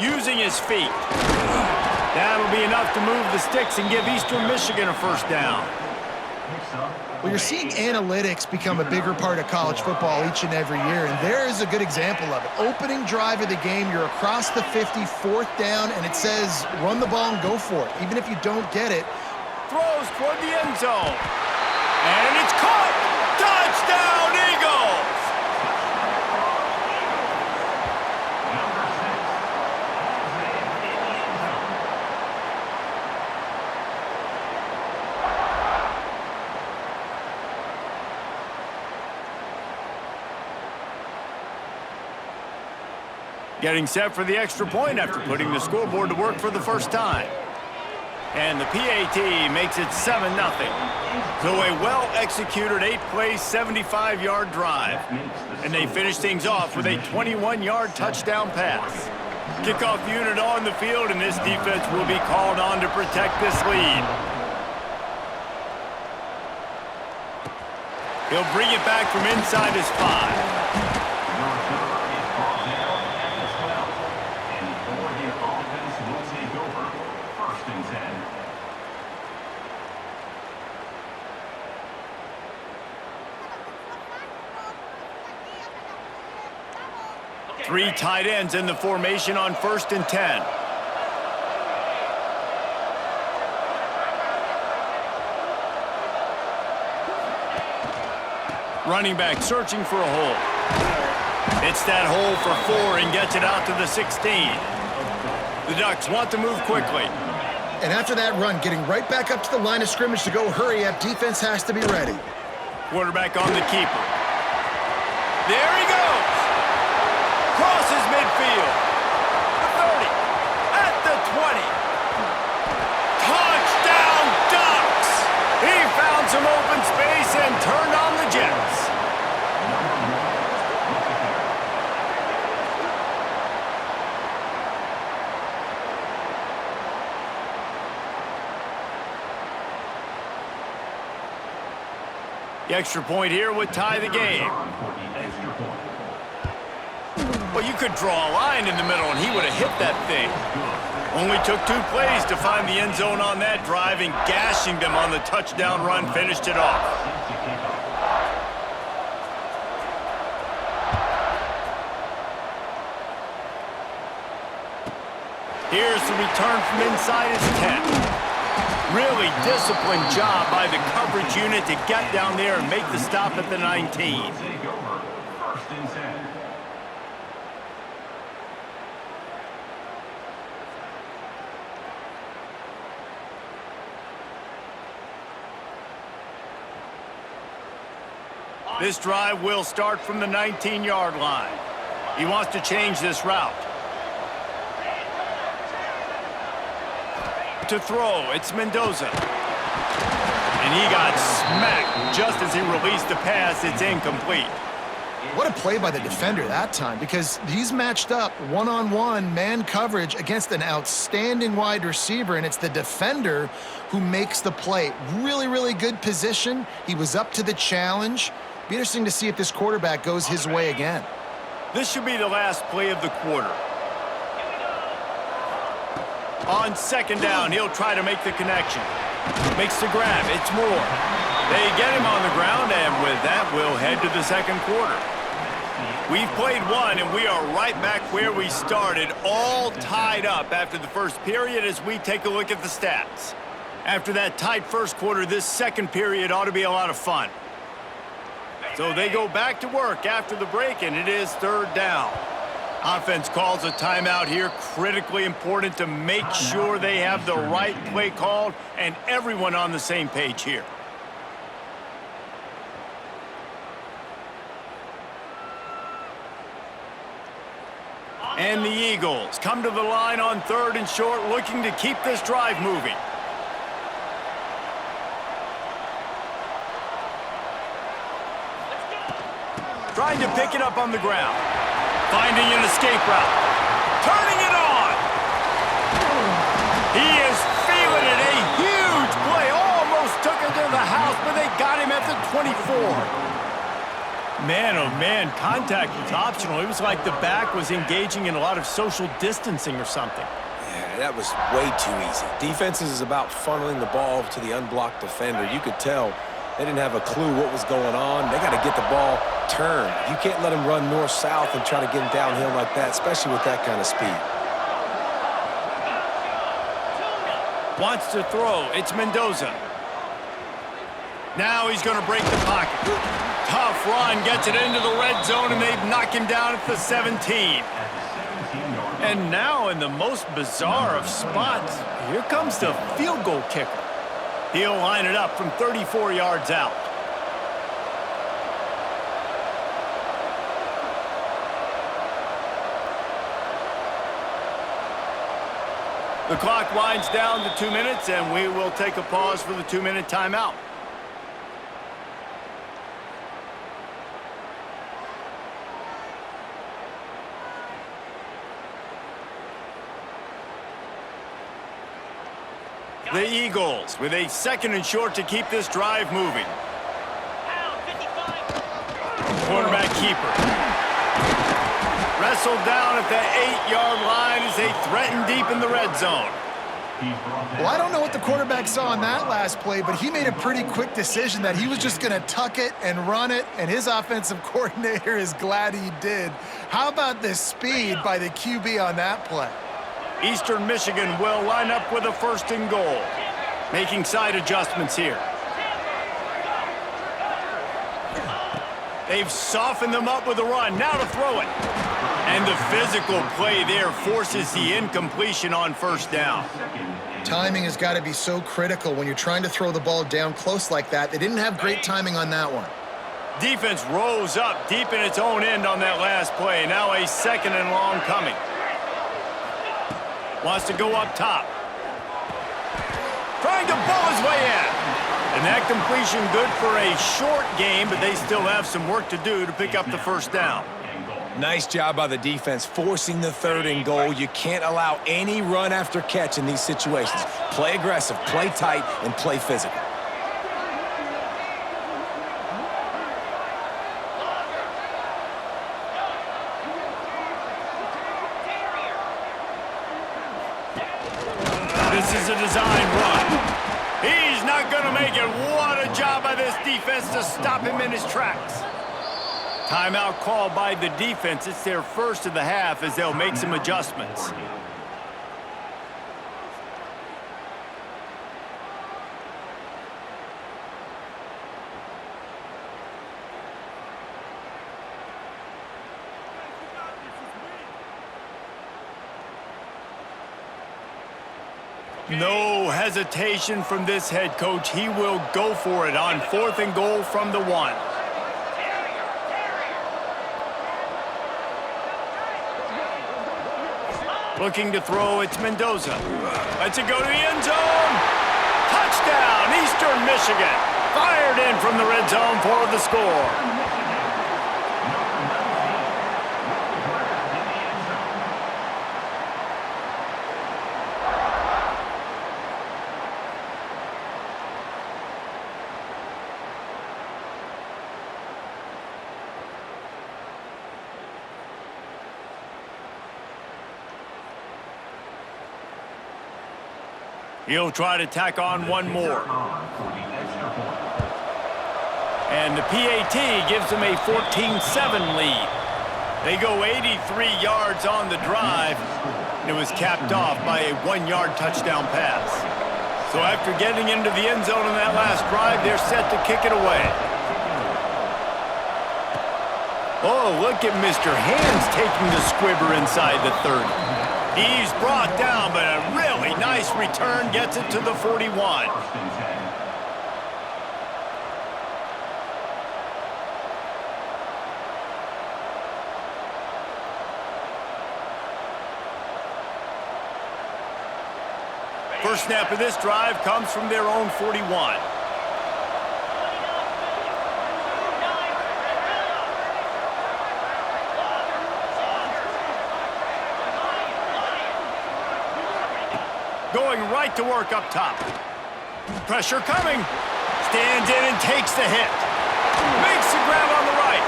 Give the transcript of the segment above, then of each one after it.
using his feet. That'll be enough to move the sticks and give Eastern Michigan a first down. Well, you're seeing analytics become a bigger part of college football each and every year, and there is a good example of it. Opening drive of the game, you're across the 50, fourth down, and it says run the ball and go for it. Even if you don't get it. Throws toward the end zone. And it's caught! Touchdown, Eagles! Getting set for the extra point after putting the scoreboard to work for the first time. And the PAT makes it 7-0. So a well-executed 8-play, 75-yard drive. And they finish things off with a 21-yard touchdown pass. Kickoff unit on the field, and this defense will be called on to protect this lead. He'll bring it back from inside his 5. 3 tight ends in the formation on 1st and 10. Running back searching for a hole. Hits that hole for 4 and gets it out to the 16. The Ducks want to move quickly. And after that run, getting right back up to the line of scrimmage to go hurry up, defense has to be ready. Quarterback on the keeper. There he goes! Crosses midfield. The 30. At the 20. Touchdown, Ducks! He found some open space and turned on the Jets. The extra point here would tie the game. Well, you could draw a line in the middle, and he would have hit that thing. Only took 2 plays to find the end zone on that drive, and gashing them on the touchdown run finished it off. Here's the return from inside his 10. Really disciplined job by the coverage unit to get down there and make the stop at the 19. This drive will start from the 19-yard line. He wants to change this route. To throw, it's Mendoza. And he got smacked just as he released the pass. It's incomplete. What a play by the defender that time, because he's matched up one-on-one man coverage against an outstanding wide receiver, and it's the defender who makes the play. Really, really good position. He was up to the challenge. Be interesting to see if this quarterback goes his way again. This should be the last play of the quarter. On 2nd down, he'll try to make the connection. Makes the grab. It's Moore. They get him on the ground, and with that, we'll head to the 2nd quarter. We've played 1, and we are right back where we started, all tied up after the first period as we take a look at the stats. After that tight first quarter, this 2nd period ought to be a lot of fun. So they go back to work after the break, and it is 3rd down. Offense calls a timeout here, critically important to make sure they have the right play called and everyone on the same page here. And the Eagles come to the line on 3rd and short, looking to keep this drive moving. Trying to pick it up on the ground. Finding an escape route. Turning it on. He is feeling it. A huge play. Almost took it to the house, but they got him at the 24. Man, oh man, contact was optional. It was like the back was engaging in a lot of social distancing or something. Yeah, that was way too easy. Defenses is about funneling the ball to the unblocked defender. You could tell they didn't have a clue what was going on. They got to get the ball turned. You can't let them run north-south and try to get him downhill like that, especially with that kind of speed. Wants to throw. It's Mendoza. Now he's going to break the pocket. Tough run, gets it into the red zone, and they knock him down at the 17. And now in the most bizarre of spots, here comes the field goal kicker. He'll line it up from 34 yards out. The clock winds down to 2 minutes, and we will take a pause for the 2-minute timeout. The Eagles with a 2nd and short to keep this drive moving. Quarterback keeper. Wrestled down at the 8-yard line as they threaten deep in the red zone. Well, I don't know what the quarterback saw on that last play, but he made a pretty quick decision that he was just going to tuck it and run it, and his offensive coordinator is glad he did. How about the speed by the QB on that play? Eastern Michigan will line up with a 1st and goal. Making side adjustments here. They've softened them up with a run. Now to throw it. And the physical play there forces the incompletion on 1st down. Timing has got to be so critical when you're trying to throw the ball down close like that. They didn't have great timing on that one. Defense rose up deep in its own end on that last play. Now a 2nd and long coming. Wants to go up top. Trying to bull his way in. And that completion good for a short game, but they still have some work to do to pick up the 1st down. Nice job by the defense forcing the 3rd and goal. You can't allow any run after catch in these situations. Play aggressive, play tight, and play physical. This is a design run. He's not going to make it. What a job by this defense to stop him in his tracks. Timeout called by the defense. It's their 1st of the half as they'll make some adjustments. No hesitation from this head coach. He will go for it on 4th and goal from the 1. Looking to throw, it's Mendoza. Lets it go to the end zone. Touchdown, Eastern Michigan. Fired in from the red zone for the score. He'll try to tack on one more. And the PAT gives them a 14-7 lead. They go 83 yards on the drive, and it was capped off by a 1-yard touchdown pass. So after getting into the end zone in that last drive, they're set to kick it away. Oh, look at Mr. Hands taking the squibber inside the 30. He's brought down, but a really nice return gets it to the 41. First snap of this drive comes from their own 41. Going right to work up top. Pressure coming. Stands in and takes the hit. Makes the grab on the right.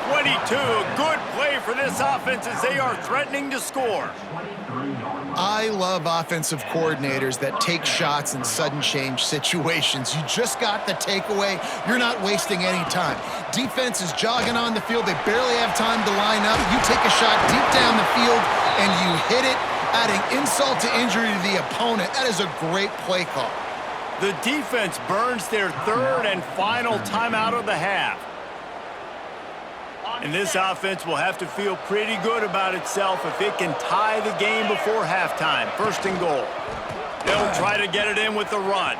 22. A good play for this offense as they are threatening to score. I love offensive coordinators that take shots in sudden change situations. You just got the takeaway. You're not wasting any time. Defense is jogging on the field. They barely have time to line up. You take a shot deep down the field, and you hit it, adding insult to injury to the opponent. That is a great play call. The defense burns their third and final timeout of the half. And this offense will have to feel pretty good about itself if it can tie the game before halftime. First and goal. They'll try to get it in with the run.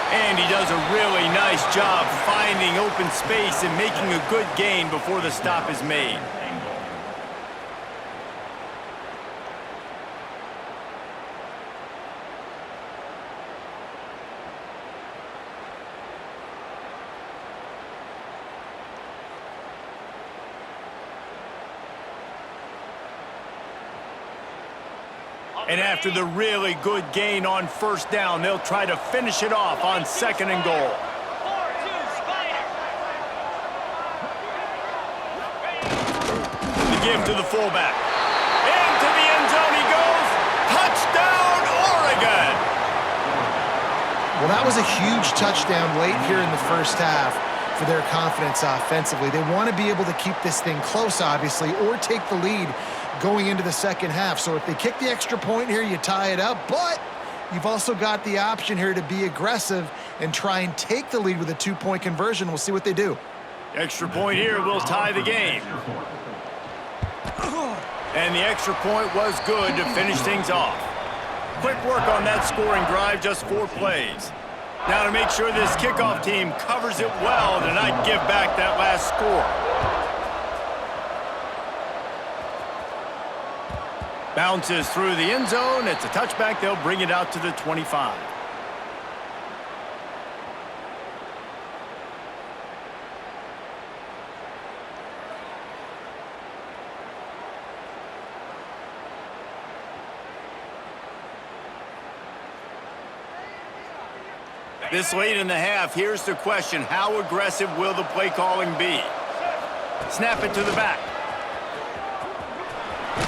And he does a really nice job finding open space and making a good gain before the stop is made. And after the really good gain on first down, they'll try to finish it off on second and goal. The give to the fullback. Into the end zone he goes. Touchdown, Oregon! Well, that was a huge touchdown late here in the first half for their confidence offensively. They want to be able to keep this thing close, obviously, or take the lead going into the second half. So if they kick the extra point here, you tie it up, but you've also got the option here to be aggressive and try and take the lead with a two-point conversion. We'll see what they do. Extra point here will tie the game. And the extra point was good to finish things off. Quick work on that scoring drive, just 4 plays. Now to make sure this kickoff team covers it well to not give back that last score. Bounces through the end zone. It's a touchback. They'll bring it out to the 25. This late in the half, here's the question. How aggressive will the play calling be? Snap it to the back.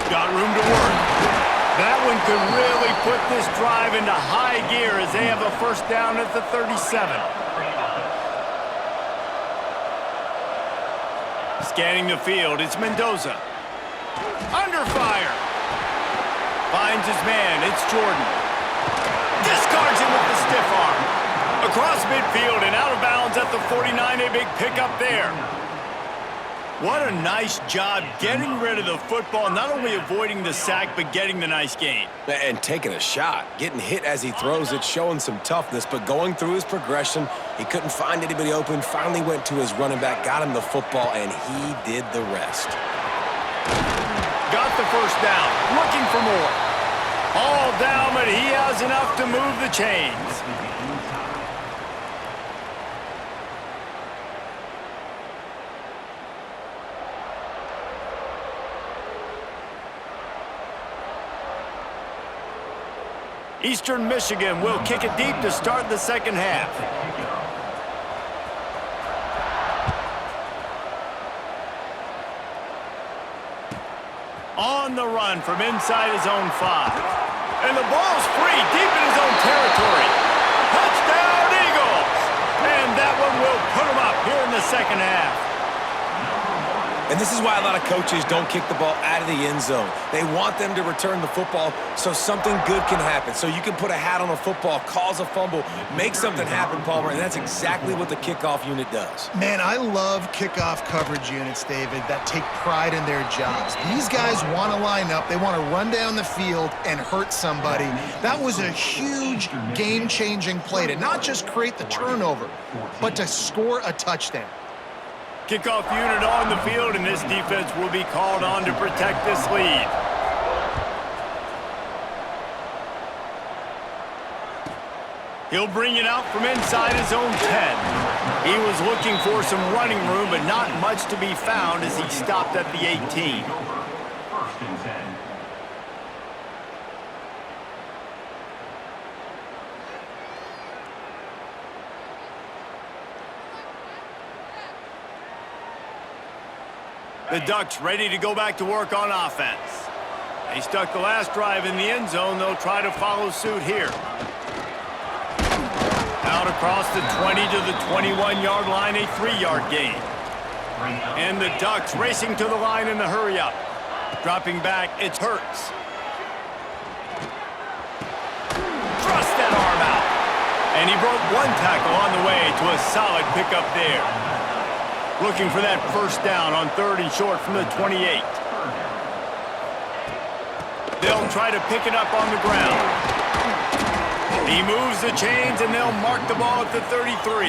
Got room to work. That one could really put this drive into high gear as they have a first down at the 37. Scanning the field, it's Mendoza. Under fire. Finds his man, it's Jordan. Discards him with the stiff arm. Across midfield and out of bounds at the 49, a big pickup there. What a nice job getting rid of the football, not only avoiding the sack, but getting the nice gain. And taking a shot, getting hit as he throws it, showing some toughness, but going through his progression, he couldn't find anybody open, finally went to his running back, got him the football, and he did the rest. Got the first down, looking for more. All down, but he has enough to move the chains. Eastern Michigan will kick it deep to start the second half. On the run from inside his own 5. And the ball's free deep in his own territory. Touchdown, Eagles! And that one will put him up here in the second half. And this is why a lot of coaches don't kick the ball out of the end zone. They want them to return the football so something good can happen. So you can put a hat on a football, cause a fumble, make something happen, Palmer, and that's exactly what the kickoff unit does. Man, I love kickoff coverage units, David, that take pride in their jobs. These guys want to line up. They want to run down the field and hurt somebody. That was a huge game-changing play to not just create the turnover, but to score a touchdown. Kickoff unit on the field, and this defense will be called on to protect this lead. He'll bring it out from inside his own 10. He was looking for some running room, but not much to be found as he stopped at the 18. The Ducks ready to go back to work on offense. They stuck the last drive in the end zone. They'll try to follow suit here. Out across the 20 to the 21-yard line, a 3-yard gain. And the Ducks racing to the line in the hurry-up. Dropping back, it's Hurts. Thrust that arm out. And he broke one tackle on the way to a solid pickup there. Looking for that first down on 3rd and short from the 28. They'll try to pick it up on the ground. He moves the chains, and they'll mark the ball at the 33.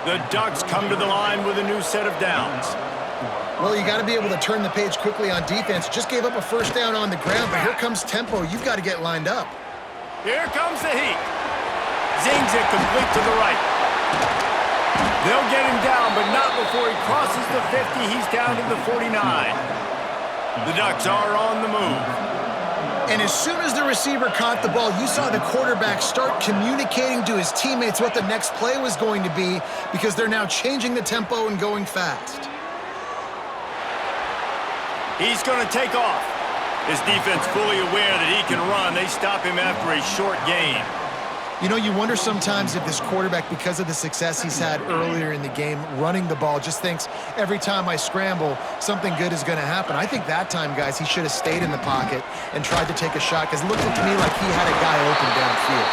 The Ducks come to the line with a new set of downs. Well, you got to be able to turn the page quickly on defense. Just gave up a first down on the ground, but here comes tempo. You've got to get lined up. Here comes the heat. Zings it complete to the right. They'll get him down, but not before he crosses the 50. He's down to the 49. The Ducks are on the move. And as soon as the receiver caught the ball, you saw the quarterback start communicating to his teammates what the next play was going to be, because they're now changing the tempo and going fast. He's going to take off. His defense fully aware that he can run. They stop him after a short gain. You know, you wonder sometimes if this quarterback, because of the success he's had earlier in the game, running the ball, just thinks every time I scramble, something good is going to happen. I think that time, guys, he should have stayed in the pocket and tried to take a shot, because it looked to me like he had a guy open downfield.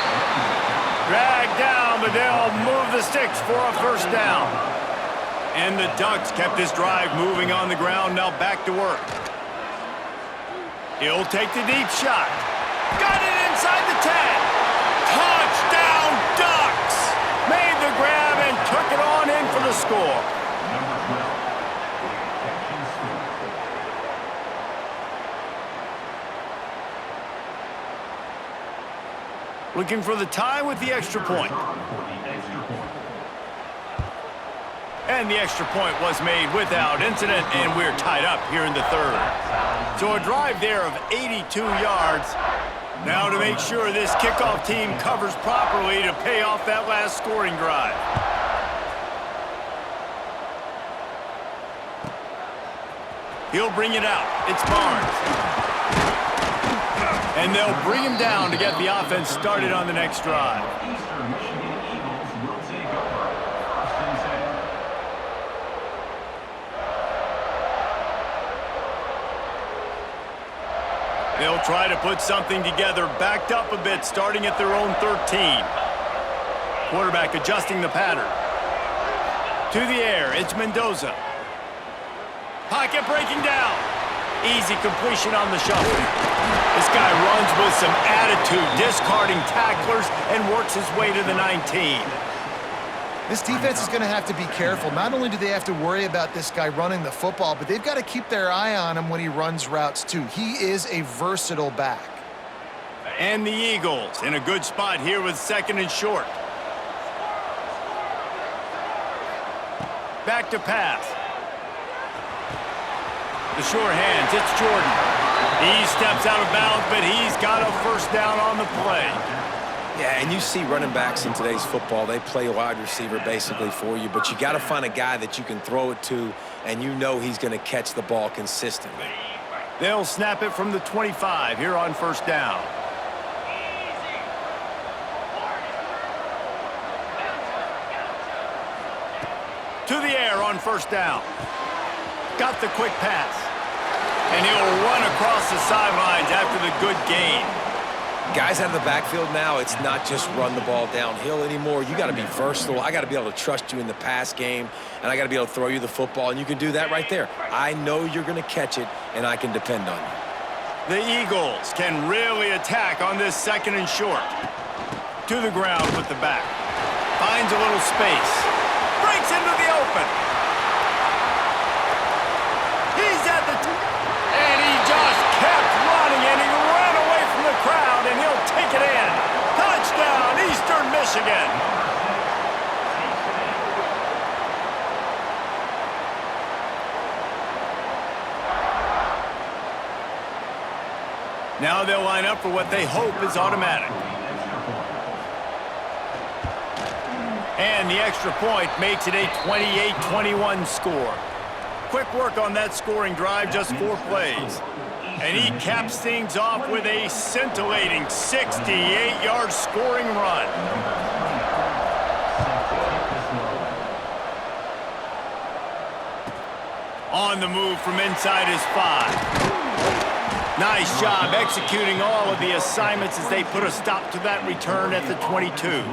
Dragged down, but they'll move the sticks for a first down. And the Ducks kept this drive moving on the ground, now back to work. He'll take the deep shot. Got it inside the 10. Touchdown, Ducks! Made the grab and took it on in for the score. Looking for the tie with the extra point. And the extra point was made without incident, and we're tied up here in the 3rd. So a drive there of 82 yards. Now to make sure this kickoff team covers properly to pay off that last scoring drive. He'll bring it out. It's Barnes. And they'll bring him down to get the offense started on the next drive. They'll try to put something together, backed up a bit, starting at their own 13. Quarterback adjusting the pattern. To the air, it's Mendoza. Pocket breaking down. Easy completion on the shuffle. This guy runs with some attitude, discarding tacklers, and works his way to the 19. This defense is going to have to be careful. Not only do they have to worry about this guy running the football, but they've got to keep their eye on him when he runs routes too. He is a versatile back. And the Eagles in a good spot here with 2nd and short. Back to pass. The sure hands, it's Jordan. He steps out of bounds, but he's got a first down on the play. Yeah, and you see running backs in today's football, they play wide receiver basically for you, but you got to find a guy that you can throw it to, and you know he's going to catch the ball consistently. They'll snap it from the 25 here on first down. To the air on first down. Got the quick pass. And he'll run across the sidelines after the good gain. Guys out of the backfield now, it's not just run the ball downhill anymore. You got to be versatile. I got to be able to trust you in the pass game, and I got to be able to throw you the football, and you can do that right there. I know you're going to catch it, and I can depend on you. The Eagles can really attack on this 2nd and short. To the ground with the back. Finds a little space. Breaks into the open. He's at the and he just kept running, and he ran away from the crowd, and he'll take it in. Touchdown, Eastern Michigan. Now they'll line up for what they hope is automatic. And the extra point makes it a 28-21 score. Quick work on that scoring drive, just 4 plays. And he caps things off with a scintillating 68-yard scoring run. On the move from inside his 5. Nice job executing all of the assignments as they put a stop to that return at the 22.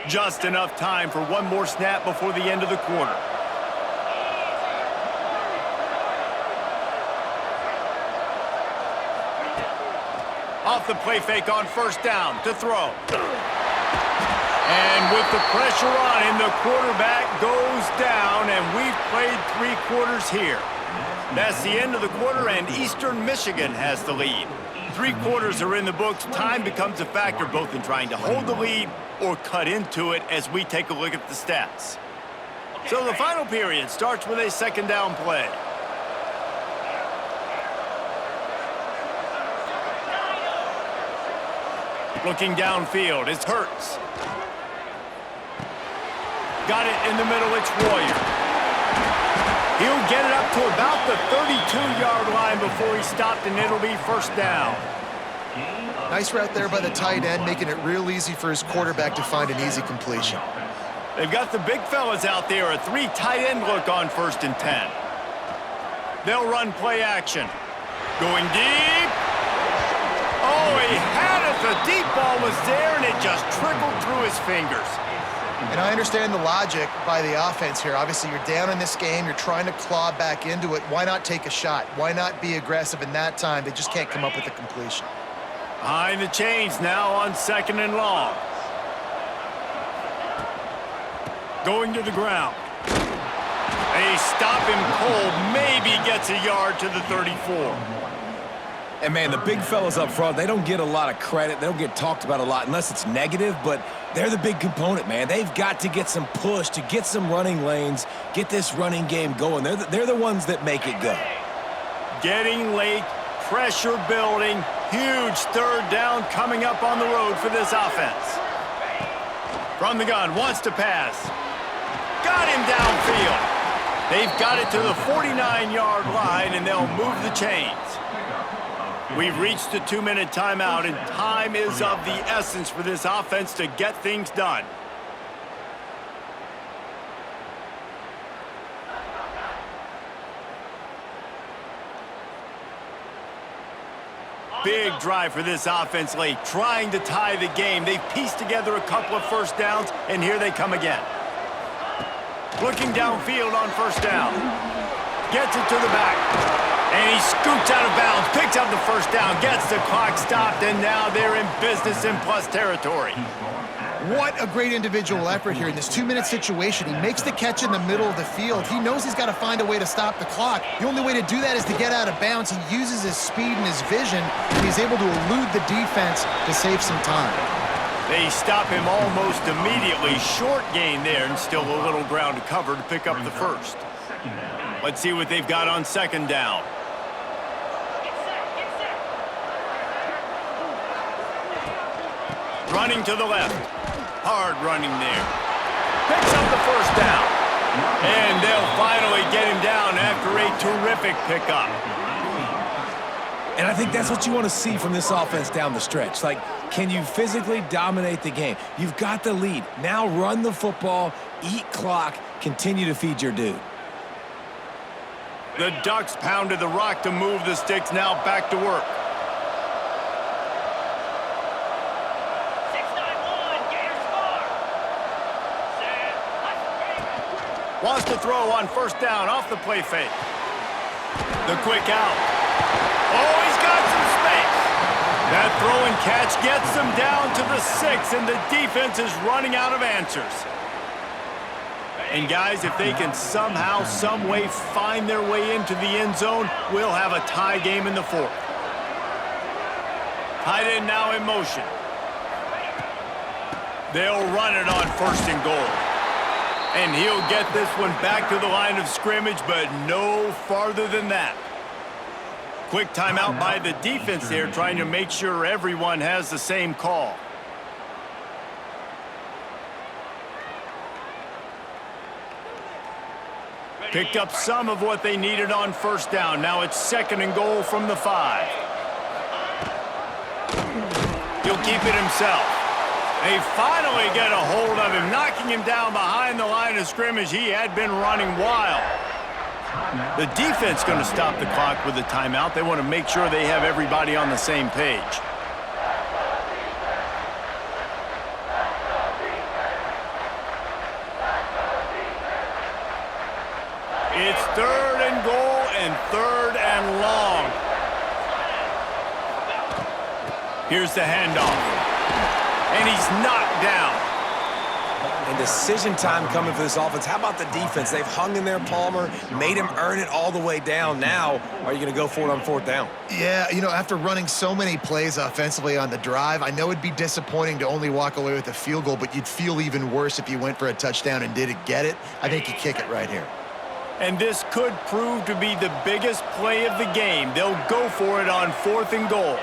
Just enough time for one more snap before the end of the quarter. Off the play fake on first down to throw. And with the pressure on him, the quarterback goes down, and we've played 3 quarters here. That's the end of the quarter, and Eastern Michigan has the lead. 3 quarters are in the books. Time becomes a factor both in trying to hold the lead or cut into it as we take a look at the stats. So the final period starts with a second down play. Looking downfield, it's Hurts. Got it in the middle, it's Warrior. He'll get it up to about the 32-yard line before he stopped, and it'll be first down. Nice route there by the tight end, making it real easy for his quarterback to find an easy completion. They've got the big fellas out there, a 3 tight end look on 1st and 10. They'll run play action. Going deep. Oh, he had it. The deep ball was there, and it just trickled through his fingers. And I understand the logic by the offense here. Obviously, you're down in this game. You're trying to claw back into it. Why not take a shot? Why not be aggressive in that time? They just can't come up with a completion. Behind the chains now on 2nd and long. Going to the ground. They stop him cold. Maybe gets a yard to the 34. And, man, the big fellas up front, they don't get a lot of credit. They don't get talked about a lot unless it's negative, but they're the big component, man. They've got to get some push, to get some running lanes, get this running game going. They're the ones that make it go. Getting late, pressure building, huge 3rd down coming up on the road for this offense. From the gun, wants to pass. Got him downfield. They've got it to the 49-yard line, and they'll move the chains. We've reached the 2-minute timeout, and time is of the essence for this offense to get things done. Big drive for this offense late, trying to tie the game. They've pieced together a couple of first downs, and here they come again. Looking downfield on first down. Gets it to the back. And he scoots out of bounds, picks up the first down, gets the clock stopped, and now they're in business in plus territory. What a great individual effort here in this 2-minute situation. He makes the catch in the middle of the field. He knows he's got to find a way to stop the clock. The only way to do that is to get out of bounds. He uses his speed and his vision, and he's able to elude the defense to save some time. They stop him almost immediately. Short gain there, and still a little ground to cover to pick up the first. Let's see what they've got on 2nd down. Running to the left. Hard running there. Picks up the first down. And they'll finally get him down after a terrific pickup. And I think that's what you want to see from this offense down the stretch. Like, can you physically dominate the game? You've got the lead. Now run the football, eat clock, continue to feed your dude. The Ducks pounded the rock to move the sticks. Now back to work. Wants to throw on first down off the play fake. The quick out. Oh, he's got some space. That throw and catch gets them down to the 6, and the defense is running out of answers. And guys, if they can somehow, some way find their way into the end zone, we'll have a tie game in the 4th. Tight end now in motion. They'll run it on 1st and goal. And he'll get this one back to the line of scrimmage, but no farther than that. Quick timeout by the defense there, trying to make sure everyone has the same call. Picked up some of what they needed on first down. Now it's 2nd and goal from the 5. He'll keep it himself. They finally get a hold of him, knocking him down behind the line of scrimmage. He had been running wild. The defense going to stop the clock with a timeout. They want to make sure they have everybody on the same page. It's 3rd and goal and 3rd and long. Here's the handoff. And he's knocked down. And decision time coming for this offense. How about the defense? They've hung in there, Palmer, made him earn it all the way down. Now, are you going to go for it on 4th down? Yeah, you know, after running so many plays offensively on the drive, I know it'd be disappointing to only walk away with a field goal, but you'd feel even worse if you went for a touchdown and didn't get it. I think you kick it right here. And this could prove to be the biggest play of the game. They'll go for it on 4th and goal.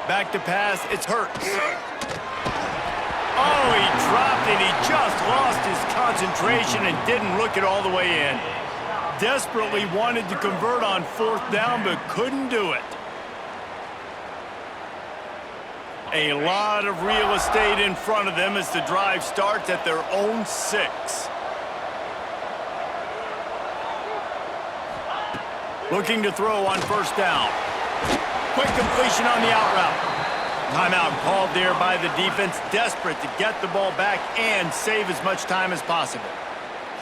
Back to pass, it's Hurts. Oh, he dropped it. He just lost his concentration and didn't look it all the way in. Desperately wanted to convert on 4th down, but couldn't do it. A lot of real estate in front of them as the drive starts at their own 6. Looking to throw on 1st down. Quick completion on the out route. Timeout called there by the defense, desperate to get the ball back and save as much time as possible.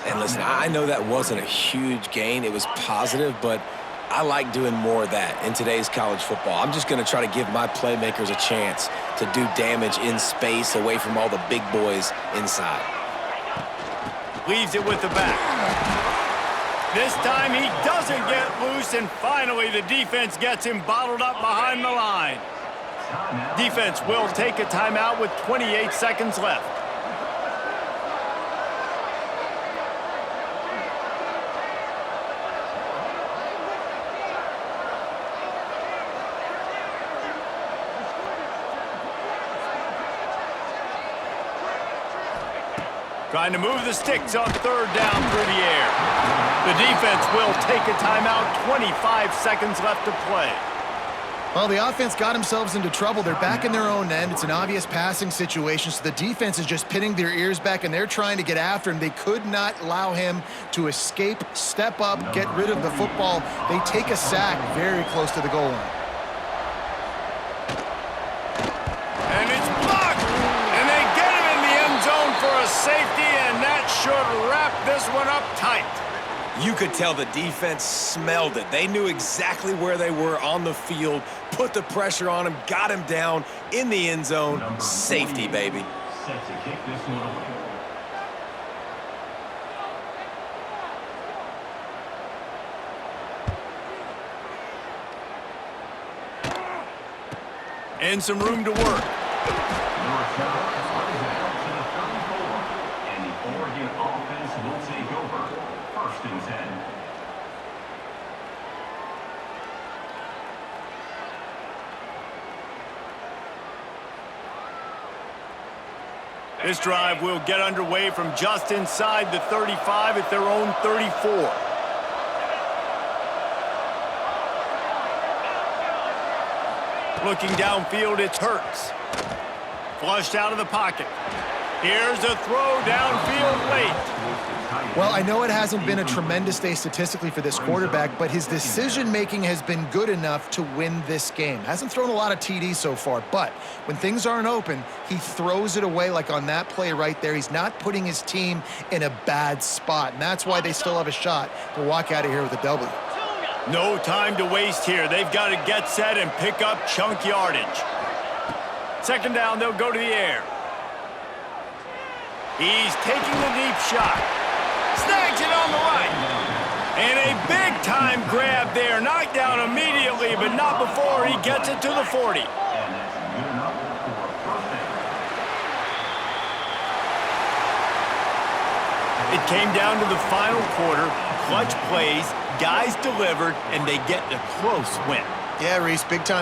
And listen, I know that wasn't a huge gain. It was positive, but I like doing more of that in today's college football. I'm just going to try to give my playmakers a chance to do damage in space away from all the big boys inside. Leaves it with the back. This time he doesn't get loose, and finally the defense gets him bottled up behind the line. Defense will take a timeout with 28 seconds left. Trying to move the sticks on 3rd down through the air. The defense will take a timeout, 25 seconds left to play. Well, the offense got themselves into trouble. They're back in their own end. It's an obvious passing situation, so the defense is just pinning their ears back, and they're trying to get after him. They could not allow him to escape, step up, get rid of the football. They take a sack very close to the goal line. And it's blocked! And they get him in the end zone for a safety, and that should wrap this one up tight. You could tell the defense smelled it. They knew exactly where they were on the field, put the pressure on him, got him down in the end zone. Safety, baby. Set to kick this one away. And some room to work. And the Oregon offense will take over. 1st and 10. This drive will get underway from just inside the 35 at their own 34. Looking downfield, it's Hurts. Flushed out of the pocket. Here's a throw downfield late. Well, I know it hasn't been a tremendous day statistically for this quarterback, but his decision-making has been good enough to win this game. Hasn't thrown a lot of TDs so far, but when things aren't open, he throws it away like on that play right there. He's not putting his team in a bad spot, and that's why they still have a shot to walk out of here with a W. No time to waste here. They've got to get set and pick up chunk yardage. 2nd down, they'll go to the air. He's taking the deep shot. Snags it on the right. And a big-time grab there. Knocked down immediately, but not before he gets it to the 40. It came down to the final quarter. Clutch plays, guys delivered, and they get a close win. Yeah, Reese, big time.